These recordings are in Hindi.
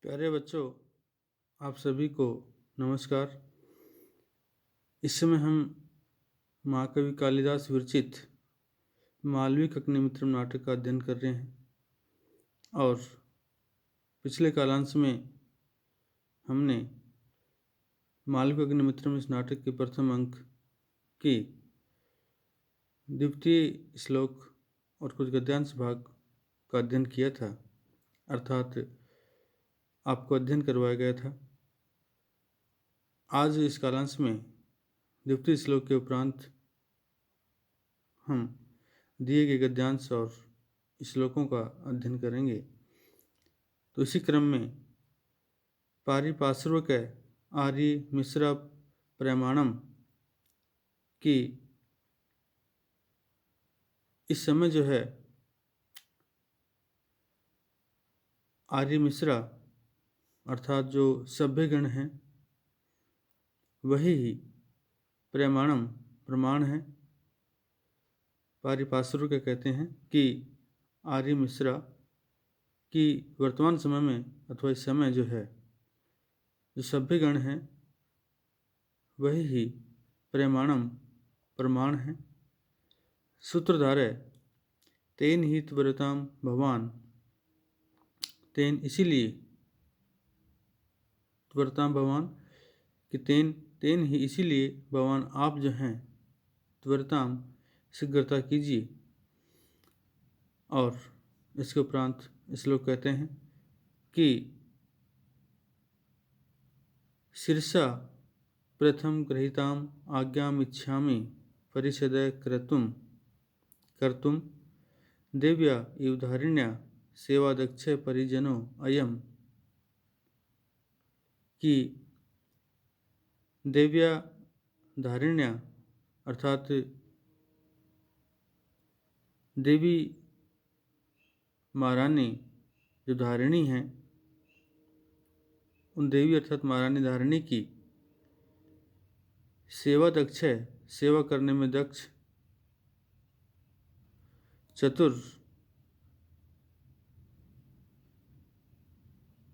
प्यारे बच्चों, आप सभी को नमस्कार। इस समय हम महाकवि कालिदास विरचित मालविक अग्निमित्रम नाटक का अध्ययन कर रहे हैं और पिछले कालांश में हमने मालविक अग्निमित्रम इस नाटक के प्रथम अंक की द्वितीय श्लोक और कुछ गद्यांश भाग का अध्ययन किया था, अर्थात आपको अध्ययन करवाया गया था। आज इस कालांश में द्वितीय श्लोक के उपरांत हम दिए गए गद्यांश और श्लोकों का अध्ययन करेंगे। तो इसी क्रम में पारिपार्श्विक आर्य मिश्रा प्रमाणम की इस समय जो है आर्य मिश्रा अर्थात जो सभ्यगण हैं वही प्रमाणम प्रमाण है। पारिपार्श्विक कहते हैं कि आर्य मिश्रा की वर्तमान समय में अथवा इस समय जो है जो सभ्यगण हैं वही ही प्रमाणम प्रमाण है। सूत्रधार है तेन ही त्वरताम भगवान, तेन इसीलिए त्वरताम भगवान कि तेन ही इसीलिए भगवान आप जो हैं त्वरताम शीघ्रता कीजिए। और इसके उपरांत श्लोक कहते हैं कि शीर्षा प्रथम गृहीताम आज्ञाम इच्छामि परिषदय कर्तुम देव्या इव धारिण्या सेवादक्ष परिजनो अयम, कि देव्या धारिण्या अर्थात देवी महारानी जो धारिणी हैं उन देवी अर्थात महारानी धारिणी की सेवा दक्ष है, सेवा करने में दक्ष, चतुर,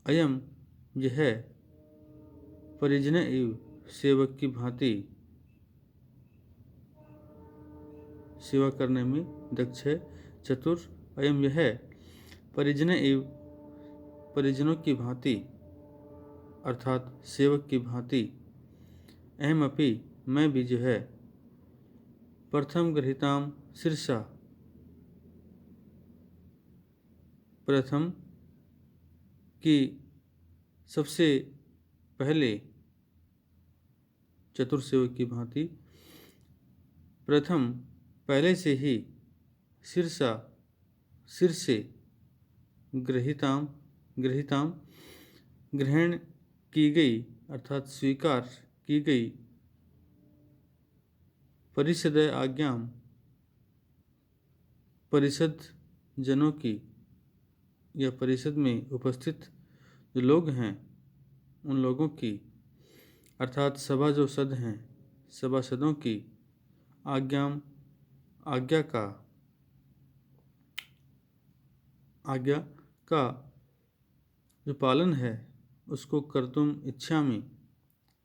अयम यह है, परिजन एव सेवक की भांति सेवा करने में दक्ष है, चतुर, अयम यह है, परिजन एव परिजनों की भांति अर्थात सेवक की भांति, अहम अपि मैं भी जो है, प्रथम गृहीताम शीर्षा प्रथम की सबसे पहले चतुर सेवक की भांति, प्रथम पहले से ही शीर्षा सिर से गृहीताम ग्रहण की गई अर्थात स्वीकार की गई परिषद आज्ञाम परिषद जनों की या परिषद में उपस्थित जो लोग हैं उन लोगों की अर्थात सभा जो सद हैं सभासदों की आज्ञा का जो पालन है उसको कर्तुम इच्छामि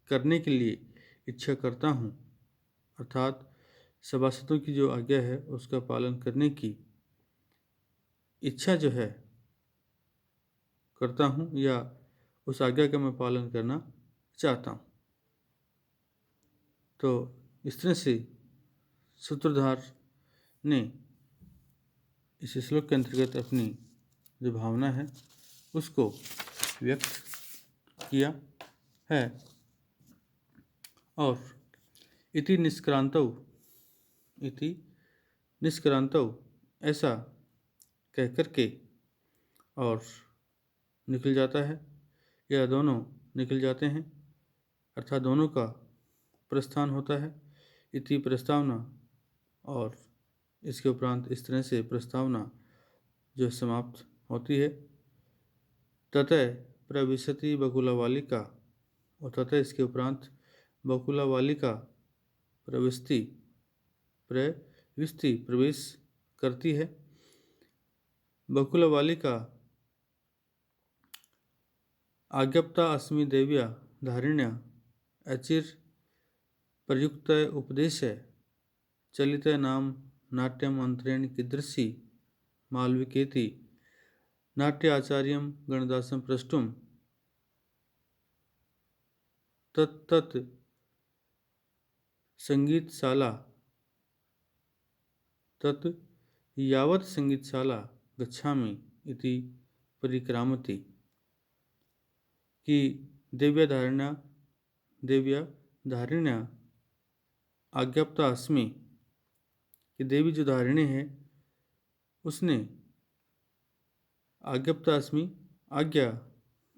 करने के लिए इच्छा करता हूँ, अर्थात सभासदों की जो आज्ञा है उसका पालन करने की इच्छा जो है करता हूँ या उस आज्ञा का मैं पालन करना चाहता हूँ। तो इस तरह से सूत्रधार ने इस श्लोक के अंतर्गत अपनी जो भावना है उसको व्यक्त किया है। और इति निष्क्रांतौ ऐसा कह करके और निकल जाता है या दोनों निकल जाते हैं, अर्थात दोनों का प्रस्थान होता है। इति प्रस्तावना और इसके उपरांत इस तरह से प्रस्तावना जो समाप्त होती है। ततः प्रविशति बकुलावालिका और ततः इसके उपरांत बकुलावालिका प्रवेश करती है। बकुलावालिका आज्ञप्ता अस्मि देव्या धारिण्या अचिर प्रयुक्त उपदेश चलित नाम नाट्यम अंतरेण कीदृशी मालविकेति नाट्याचार्यं गणदासं प्रष्टुम तत्तत् संगीतशाला तत् यावत् संगीतशाला गच्छामि इति परिक्रामति कि देव्या धारिण्या आज्ञप्ता अस्मि कि देवी जो धारिणी है उसने आज्ञप्ता अस्मि आज्ञा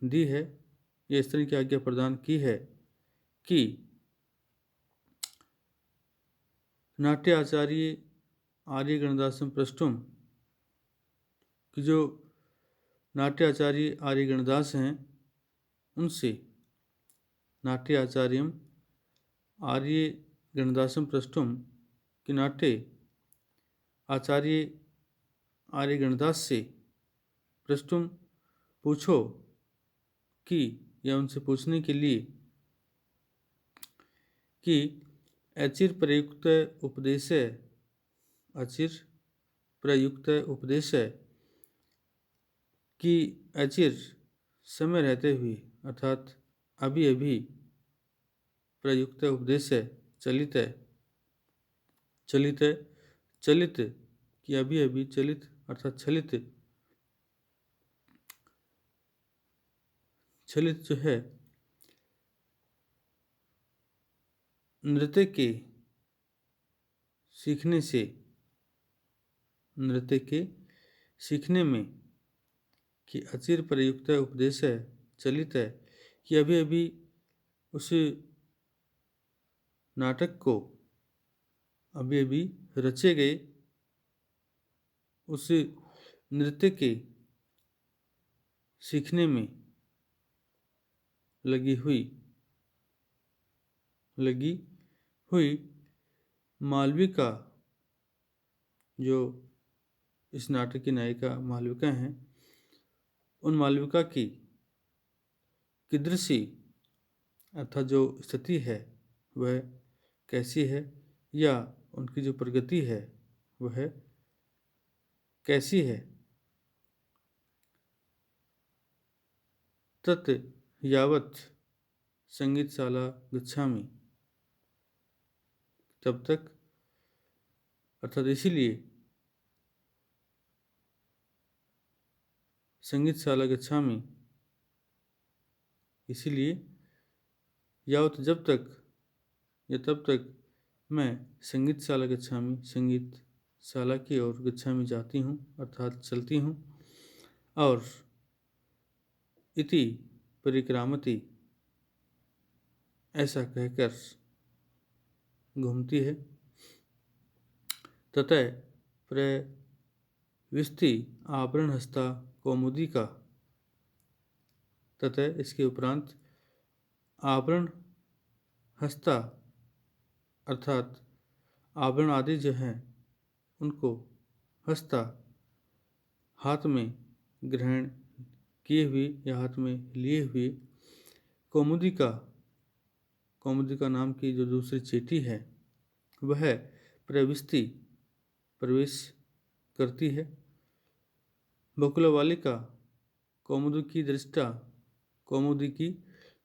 दी है या इस तरह की आज्ञा प्रदान की है कि नाट्य आचार्य आर्य गणदासम प्रष्टुम कि जो नाट्य आचार्य आर्य गणदास हैं उनसे नाट्य आचार्यम आर्य गणदासम प्रष्टुम कि नाट्य आचार्य आर्य गणदास से प्रष्टुम पूछो कि या उनसे पूछने के लिए कि अचिर प्रयुक्त उपदेश कि अचिर समय रहते हुए अर्थात अभी अभी प्रयुक्त उपदेश चलित कि अभी अभी चलित अर्थात छलित जो है नृत्य के सीखने में कि अचिर प्रयुक्त उपदेश चलित है कि अभी अभी उस नाटक को अभी अभी रचे गए उस नृत्य के सीखने में लगी हुई मालविका जो इस नाटक की नायिका मालविका हैं उन मालविका की कीदृशी अर्थात जो स्थिति है वह कैसी है या उनकी जो प्रगति है वह कैसी है तत् यावत् संगीतशाला गच्छामि तब तक अर्थात इसीलिए संगीतशाला गच्छामि इसीलिए यावत् जब तक या तब तक मैं संगीतशाला गच्छामि संगीतशाला की ओर गच्छामि जाती हूँ अर्थात चलती हूँ और इति परिक्रामति ऐसा कहकर घूमती है ततः प्रविष्टि आवरण हस्ता कौमुदी का ततः इसके उपरांत आवरण हस्ता अर्थात आवरण आदि जो हैं उनको हस्ता हाथ में ग्रहण किए हुए या हाथ में लिए हुए कौमुदी का नाम की जो दूसरी चीटी है वह प्रवेश करती है बकुलवालिका कौमुदी की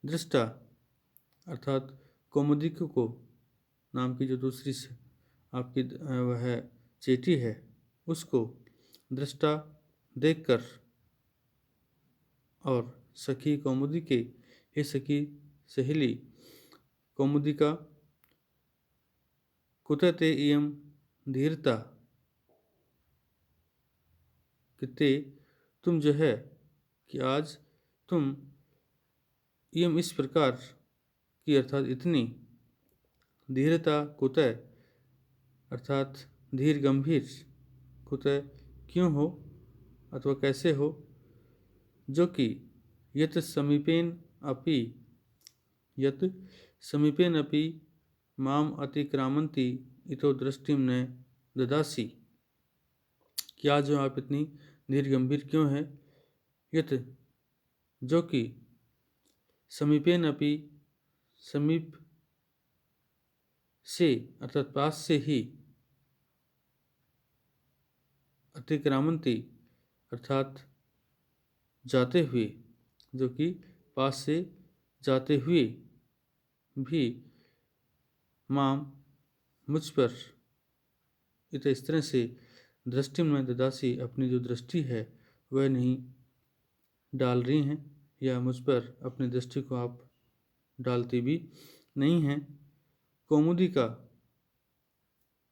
दृष्टा अर्थात कौमुदी को नाम की जो दूसरी आपकी वह चेटी है उसको दृष्टा देखकर और सखी कौमुदी के हे सखी सहेली कौमुदी का कुतते इयम धीरता किते तुम जो है कि आज तुम इयम इस प्रकार की अर्थात इतनी धीरता कुतः अर्थात धीर गंभीर कुतः क्यों हो अथवा कैसे हो जो कि यत समीपेन अपि माम अतिक्रामंती इतो दृष्टिम न ददासी क्या जो आप इतनी धीर गंभीर क्यों है यत जो कि समीपेन अपि, समीप से अर्थात पास से ही, अतिक्रामंती अर्थात जाते हुए, जो कि पास से जाते हुए भी, माम मुझ पर, इस तरह से दृष्टि में ददासी अपनी जो दृष्टि है वह नहीं डाल रही हैं, या मुझ पर अपनी दृष्टि को आप डालती भी नहीं हैं। कौमुदी का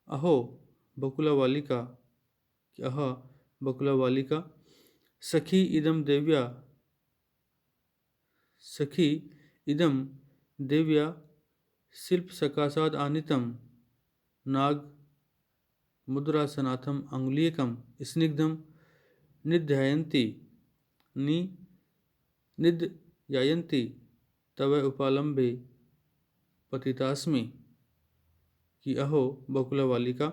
अहो बकुला वालिका, अह बकुला वालिका, सखी इदम देव्या, सखी इदम देव्या शिल्प सकाशाद आनितम नाग मुद्रासनाथम अंगुलीयकम स्निग्धम निध्यायन्ति नि निध्यायन्ति तव उपालंबे पतितास्मि, कि अहो बकुला वालिका,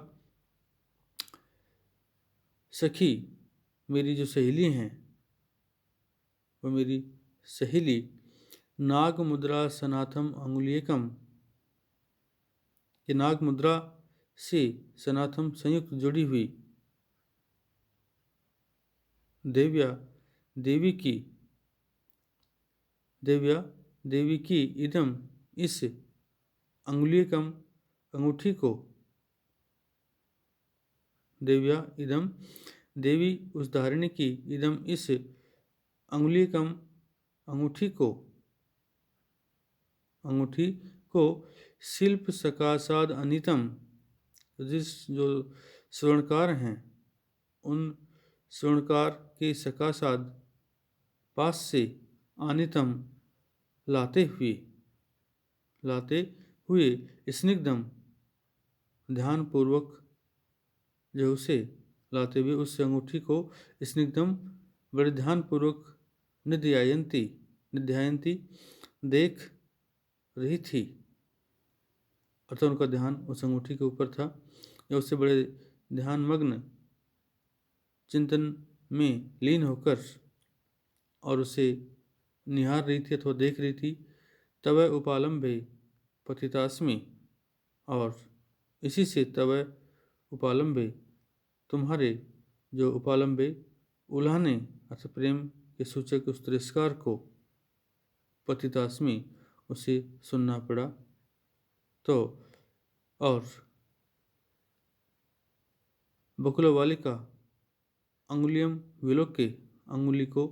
सखी मेरी जो सहेली हैं, वह मेरी सहेली नाग मुद्रा सनाथम अंगुलीयकम, कि नाग मुद्रा से सनाथम संयुक्त जुड़ी हुई, देव्या देवी की, देव्या देवी की, इदम इस, अंगुलीयकम अंगूठी को, देव्या इदम देवी उस धारिणी की, इदम इस, अंगुलीयकम अंगूठी को, अंगूठी को शिल्प सकाशाद अनितम, जिस जो स्वर्णकार हैं उन स्वर्णकार के सकाशाद पास से, आनितम लाते हुए स्निग्धम ध्यानपूर्वक, जो उसे लाते हुए उस अंगूठी को स्निग्धम बड़े ध्यानपूर्वक निध्यायन्ती देख रही थी, अर्थात उनका ध्यान उस अंगूठी के ऊपर था, या उससे बड़े ध्यानमग्न चिंतन में लीन होकर और उसे निहार रही थी अथवा देख रही थी। तव उपालंबे पतितास्मि, और इसी से तव उपालंबे तुम्हारे जो उपालंबे उल्हाने अर्थात प्रेम के सूचक उस तिरस्कार को, पतितास्मि उसे सुनना पड़ा। तो और बकुला वालिका अंगुलियम विलोके, अंगुली को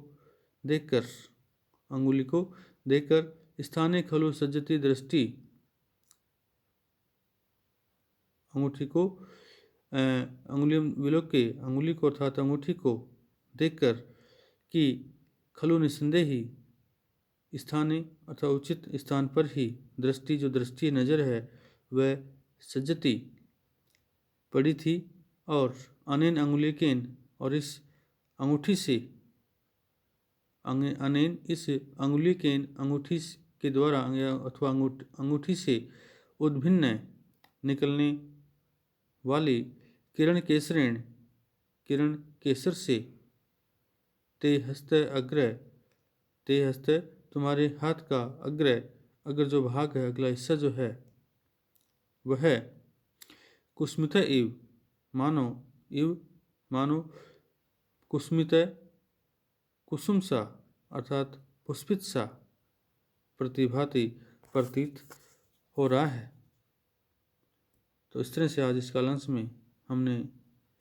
देखकर स्थाने खलु सज्जती दृष्टि, अंगूठी को अंगुलियम विलोके, अंगुली को अर्थात अंगूठी को देखकर, कि खलु निसंदेह ही, स्थाने अथवा उचित स्थान पर ही, दृष्टि जो दृष्टि नज़र है वह सज्जती पड़ी थी, और अनेन अंगुलिकेन, और इस अंगूठी से, अनेन इस अंगुलिकेन अंगूठी के द्वारा अथवा अंगूठी से उद्भिन्न निकलने वाली किरण केसरेण, किरण केसर से, ते हस्त अग्र, ते हस्त तुम्हारे हाथ का, अग्र जो भाग है, अगला हिस्सा जो है वह कुस्मित इव, मानो कुस्मित कुसुम सा अर्थात पुष्पित सा प्रतिभाति प्रतीत हो रहा है। तो इस तरह से आज इस कालांश में हमने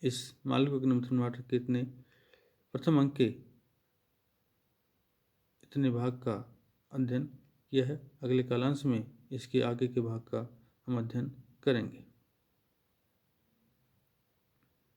इस मालविका अग्निमित्र नाटक के इतने प्रथम अंक के इतने भाग का अध्ययन किया है। अगले कालांश में इसके आगे के भाग का हम अध्ययन करेंगे।